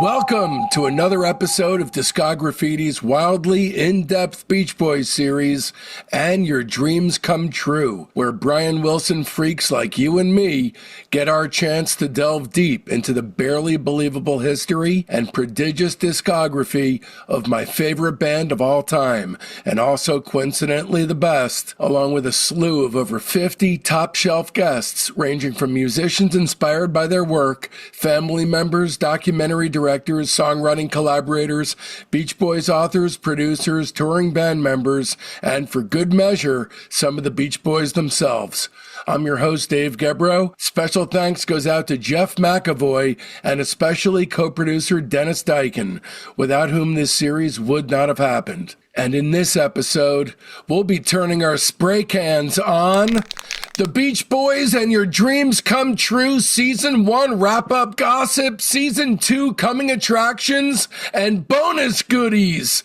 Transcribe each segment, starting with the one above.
Welcome to another episode of Discograffiti's wildly in-depth Beach Boys series, And Your Dreams Come True, where Brian Wilson freaks like you and me get our chance to delve deep into the barely believable history and prodigious discography of my favorite band of all time, and also coincidentally the best, along with a slew of over 50 top-shelf guests ranging from musicians inspired by their work, family members, documentary directors, songwriting collaborators, Beach Boys authors, producers, touring band members, and for good measure, some of the Beach Boys themselves. I'm your host, Dave Gebroe. Special thanks goes out to Jeff McAvoy and especially co-producer Dennis Dyken, without whom this series would not have happened. And in this episode, we'll be turning our spray cans on The Beach Boys and Your Dreams Come True Season 1 wrap-up gossip, Season 2 coming attractions, and bonus goodies.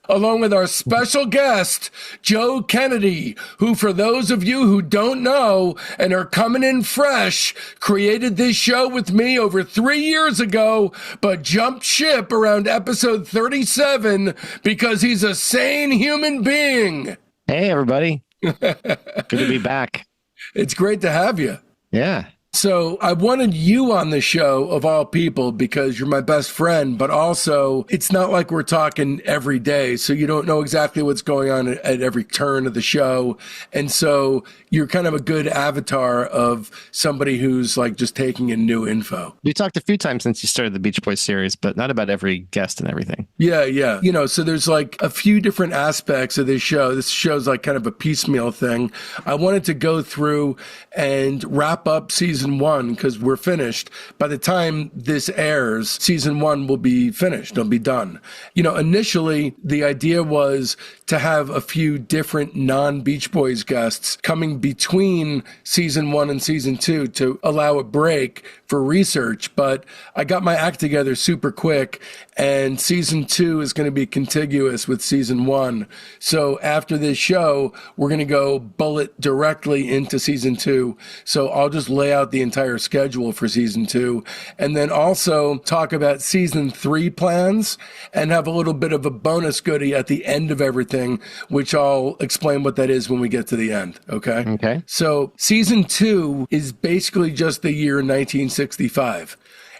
Along with our special guest, Joe Kennedy, who, for those of you who don't know and are coming in fresh, created this show with me over 3 years ago, but jumped ship around episode 37 because he's a sane human being. Hey, everybody. Good to be back. It's great to have you. Yeah. So I wanted you on the show of all people because you're my best friend, but also it's not like we're talking every day. So you don't know exactly what's going on at every turn of the show. And so you're kind of a good avatar of somebody who's like just taking in new info. We talked a few times since you started the Beach Boys series, but not about every guest and everything. Yeah. You know, so there's like a few different aspects of this show. This show's like kind of a piecemeal thing. I wanted to go through and wrap up season 1 because we're finished. By the time this airs, season 1 will be finished. It'll be done. You know, initially the idea was to have a few different non-Beach Boys guests coming between season 1 and season 2 to allow a break for research. But I got my act together super quick, and season 2 is going to be contiguous with season 1. So after this show, we're going to go bullet directly into season 2. So I'll just lay out the entire schedule for season 2, and then also talk about season 3 plans and have a little bit of a bonus goodie at the end of everything, which I'll explain what that is when we get to the end. Okay. So season 2 is basically just the year 1965.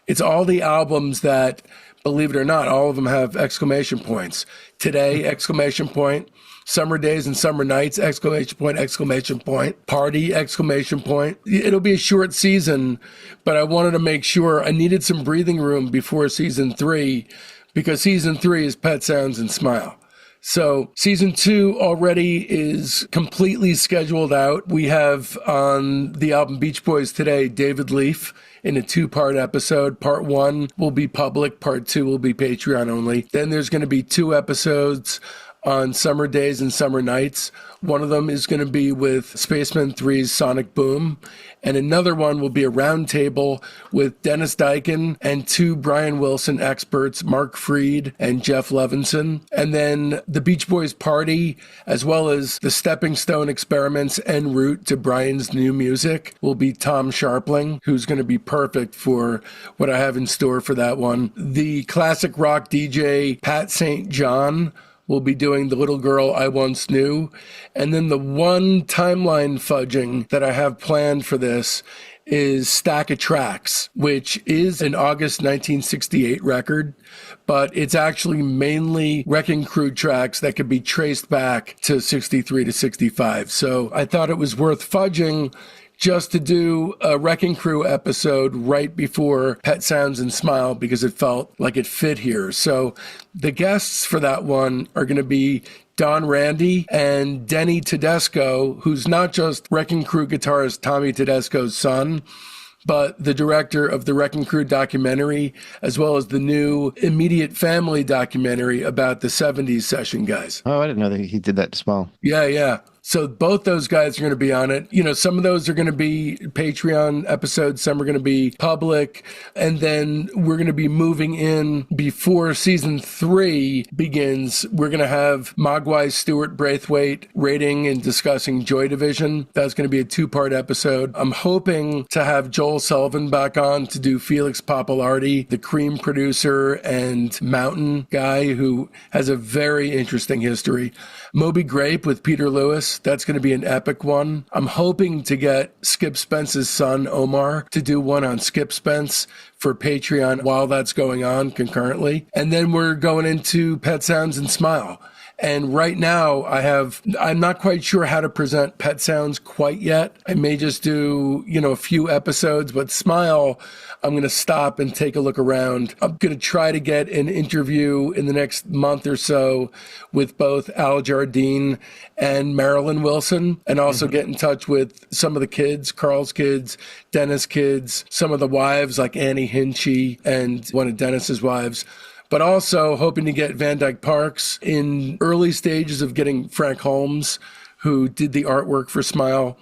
It's all the albums that, believe it or not, all of them have exclamation points. Today, exclamation point. Summer Days and Summer Nights, exclamation point, Party, exclamation point. It'll be a short season, but I wanted to make sure I needed some breathing room before season 3, because season 3 is Pet Sounds and Smile. So season 2 already is completely scheduled out. We have on the album Beach Boys Today, David Leaf in a 2-part episode. Part 1 will be public. Part 2 will be Patreon only. Then there's going to be 2 episodes on Summer Days and Summer Nights. One of them is going to be with Spaceman 3's Sonic Boom, and another one will be a roundtable with Dennis Dyken and 2 Brian Wilson experts, Mark Freed and Jeff Levinson. And then the Beach Boys Party, as well as the Stepping Stone Experiments en route to Brian's new music, will be Tom Sharpling, who's going to be perfect for what I have in store for that one. The classic rock DJ Pat St. John will be doing The Little Girl I Once Knew. And then the one timeline fudging that I have planned for this is Stack of Tracks, which is an August 1968 record, but it's actually mainly Wrecking Crew tracks that could be traced back to 63 to 65. So I thought it was worth fudging just to do a Wrecking Crew episode right before Pet Sounds and Smile because it felt like it fit here. So the guests for that one are going to be Don Randy and Denny Tedesco, who's not just Wrecking Crew guitarist Tommy Tedesco's son, but the director of the Wrecking Crew documentary, as well as the new Immediate Family documentary about the 70s session guys. Oh, I didn't know that he did that as well. Yeah. So both those guys are going to be on it. You know, some of those are going to be Patreon episodes. Some are going to be public. And then we're going to be moving in before season 3 begins. We're going to have Mogwai Stewart Braithwaite rating and discussing Joy Division. That's going to be a 2-part episode. I'm hoping to have Joel Sullivan back on to do Felix Papalardi, the Cream producer and Mountain guy who has a very interesting history. Moby Grape with Peter Lewis. That's going to be an epic one. I'm hoping to get Skip Spence's son, Omar, to do one on Skip Spence for Patreon while that's going on concurrently. And then we're going into Pet Sounds and Smile. And right now I'm not quite sure how to present Pet Sounds quite yet. I may just do, a few episodes, but Smile, I'm going to stop and take a look around. I'm going to try to get an interview in the next month or so with both Al Jardine and Marilyn Wilson, and also get in touch with some of the kids, Carl's kids, Dennis' kids, some of the wives like Annie Hinchy and one of Dennis's wives. But also hoping to get Van Dyke Parks in early stages of getting Frank Holmes, who did the artwork for Smile.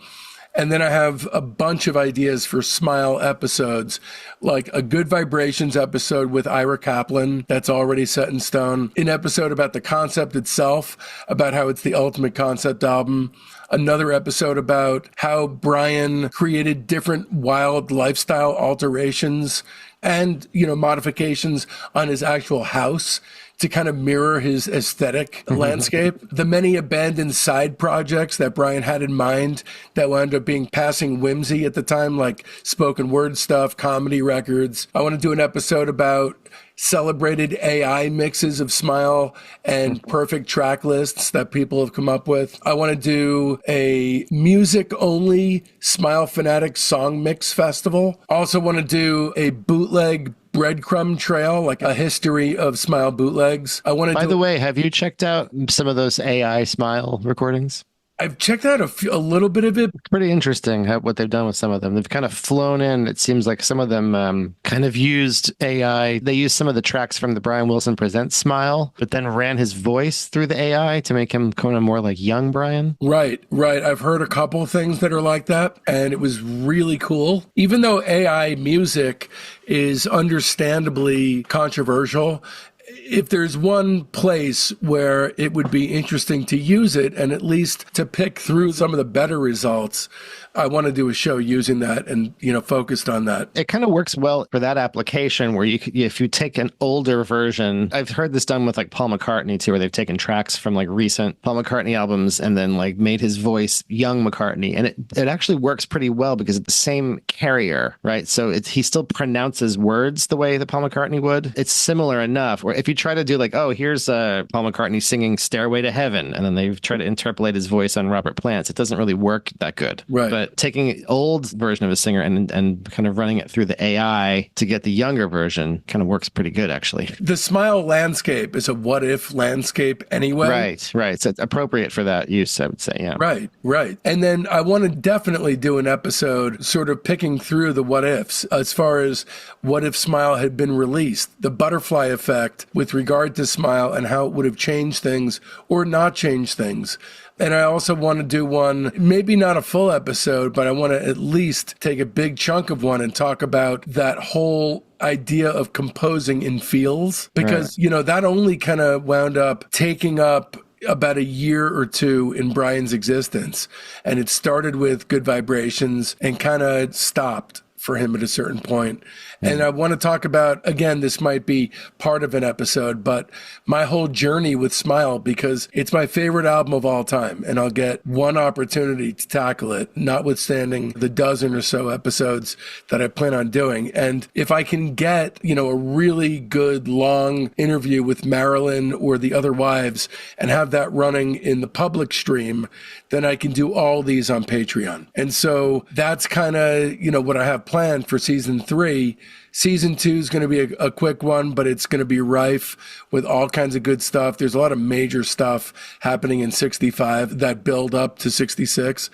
And then I have a bunch of ideas for Smile episodes, like a Good Vibrations episode with Ira Kaplan that's already set in stone, an episode about the concept itself, about how it's the ultimate concept album, another episode about how Brian created different wild lifestyle alterations and, modifications on his actual house to kind of mirror his aesthetic landscape. The many abandoned side projects that Brian had in mind that wound up being passing whimsy at the time, like spoken word stuff, comedy records. I want to do an episode about celebrated AI mixes of Smile and perfect track lists that people have come up with. I want to do a music-only Smile Fanatic song mix festival. Also want to do a bootleg breadcrumb trail, like a history of Smile bootlegs. By the way, have you checked out some of those AI Smile recordings? I've checked out a little bit of it. Pretty interesting what they've done with some of them. They've kind of flown in. It seems like some of them kind of used AI. They used some of the tracks from the Brian Wilson Presents Smile, but then ran his voice through the AI to make him kind of more like young Brian. Right. I've heard a couple of things that are like that, and it was really cool. Even though AI music is understandably controversial, if there's one place where it would be interesting to use it and at least to pick through some of the better results, I want to do a show using that and, focused on that. It kind of works well for that application where if you take an older version, I've heard this done with like Paul McCartney too, where they've taken tracks from like recent Paul McCartney albums and then like made his voice young McCartney. And it actually works pretty well because it's the same carrier, right? So he still pronounces words the way that Paul McCartney would. It's similar enough where if you try to do like, oh, here's Paul McCartney singing Stairway to Heaven, and then they've tried to interpolate his voice on Robert Plant's, it doesn't really work that good. Right. But taking an old version of a singer and kind of running it through the AI to get the younger version kind of works pretty good, actually. The Smile landscape is a what-if landscape anyway. Right. So it's appropriate for that use, I would say, yeah. Right. And then I want to definitely do an episode sort of picking through the what-ifs as far as what if Smile had been released, the butterfly effect with regard to Smile and how it would have changed things or not changed things. And I also want to do one, maybe not a full episode, but I want to at least take a big chunk of one and talk about that whole idea of composing in feels. Because, that only kind of wound up taking up about a year or two in Brian's existence. And it started with Good Vibrations and kind of stopped for him at a certain point. And I want to talk about, again, this might be part of an episode, but my whole journey with Smile, because it's my favorite album of all time, and I'll get one opportunity to tackle it, notwithstanding the dozen or so episodes that I plan on doing. And if I can get, a really good long interview with Marilyn or the other wives and have that running in the public stream, then I can do all these on Patreon. And so that's kind of, what I have planned for season 3. Season 2 is going to be a quick one, but it's going to be rife with all kinds of good stuff. There's a lot of major stuff happening in 65 that build up to 66.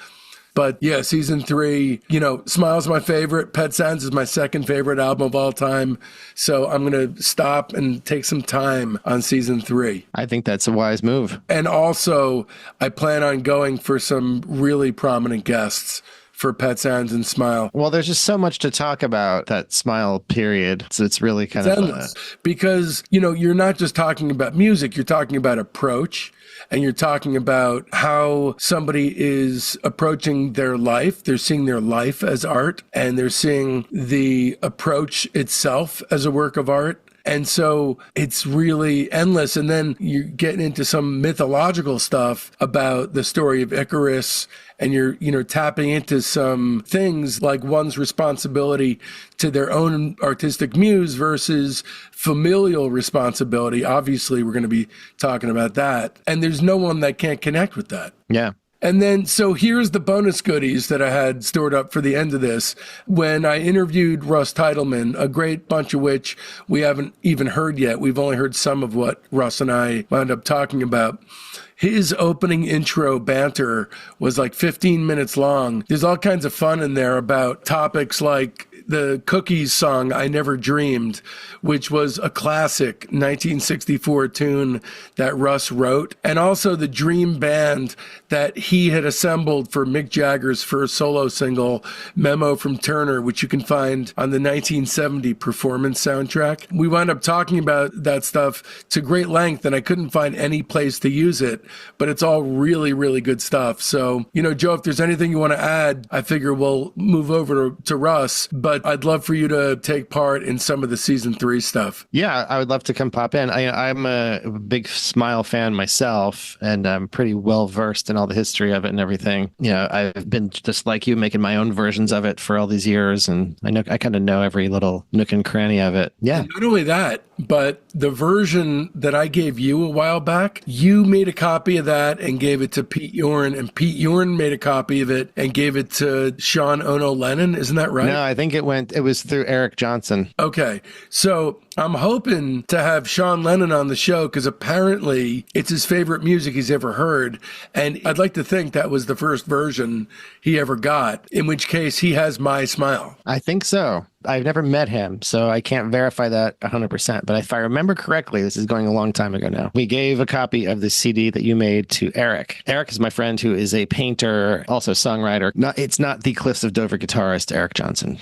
But yeah, season 3, Smile's my favorite. Pet Sounds is my second favorite album of all time. So I'm going to stop and take some time on season 3. I think that's a wise move. And also, I plan on going for some really prominent guests for Pet Sounds and Smile. Well, there's just so much to talk about that Smile period. So it's really kind of endless. Because, you're not just talking about music, you're talking about approach. And you're talking about how somebody is approaching their life. They're seeing their life as art, and they're seeing the approach itself as a work of art. And so it's really endless. And then you're getting into some mythological stuff about the story of Icarus, and you're, tapping into some things like one's responsibility to their own artistic muse versus familial responsibility. Obviously, we're going to be talking about that. And there's no one that can't connect with that. Yeah. And then, so here's the bonus goodies that I had stored up for the end of this. When I interviewed Russ Titelman, a great bunch of which we haven't even heard yet. We've only heard some of what Russ and I wound up talking about. His opening intro banter was like 15 minutes long. There's all kinds of fun in there about topics like the Cookies song, I Never Dreamed, which was a classic 1964 tune that Russ wrote, and also the Dream Band that he had assembled for Mick Jagger's first solo single, Memo from Turner, which you can find on the 1970 Performance soundtrack. We wound up talking about that stuff to great length, and I couldn't find any place to use it, but it's all really, really good stuff. So, Joe, if there's anything you want to add, I figure we'll move over to Russ, but I'd love for you to take part in some of the season 3 stuff. Yeah, I would love to come pop in. I'm a big Smile fan myself, and I'm pretty well versed in all the history of it and everything. I've been just like you, making my own versions of it for all these years, and I kind of know every little nook and cranny of it. Yeah. And not only that, but the version that I gave you a while back, you made a copy of that and gave it to Pete Yorn, and Pete Yorn made a copy of it and gave it to Sean Ono Lennon. Isn't that right? No, I think it was through Eric Johnson. Okay. So I'm hoping to have Sean Lennon on the show because apparently it's his favorite music he's ever heard. And I'd like to think that was the first version he ever got, in which case he has my Smile. I think so. I've never met him, so I can't verify that 100%. But if I remember correctly, this is going a long time ago now, we gave a copy of the CD that you made to Eric. Eric is my friend who is a painter, also songwriter. It's not the Cliffs of Dover guitarist, Eric Johnson,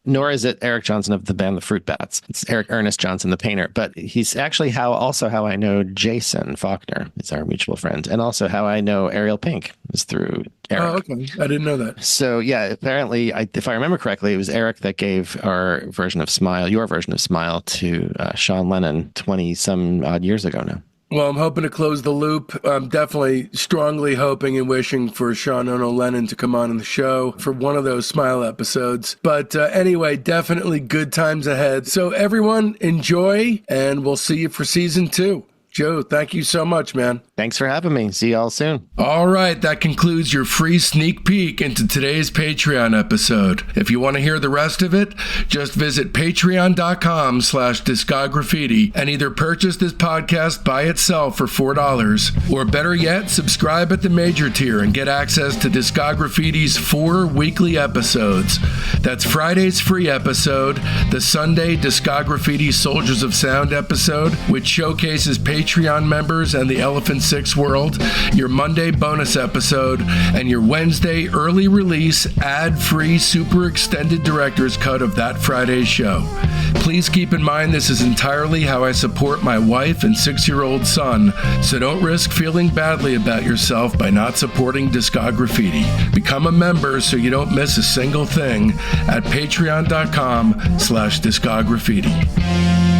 nor is it Eric Johnson of the band The Fruit Bats. It's Eric Ernest Johnson, the painter. But he's actually how I know Jason Faulkner is our mutual friend, and also how I know Ariel Pink is through Eric. Oh, okay. I didn't know that. So yeah, apparently, if I remember correctly, it was Eric that gave our version of Smile, your version of Smile, to Sean Lennon 20-some odd years ago now. Well, I'm hoping to close the loop. I'm definitely strongly hoping and wishing for Sean Ono Lennon to come on the show for one of those Smile episodes. But anyway, definitely good times ahead. So everyone, enjoy, and we'll see you for season 2. Joe, thank you so much, man. Thanks for having me. See y'all soon. All right, that concludes your free sneak peek into today's Patreon episode. If you want to hear the rest of it, just visit patreon.com/Discograffiti and either purchase this podcast by itself for $4, or better yet, subscribe at the major tier and get access to Discograffiti's 4 weekly episodes. That's Friday's free episode, the Sunday Discograffiti Soldiers of Sound episode, which showcases Patreon members and the Elephant Six world, your Monday bonus episode, and your Wednesday early release ad-free super extended director's cut of that Friday's show. Please keep in mind this is entirely how I support my wife and 6-year-old son, so don't risk feeling badly about yourself by not supporting Discograffiti. Become a member so you don't miss a single thing at patreon.com/Discograffiti.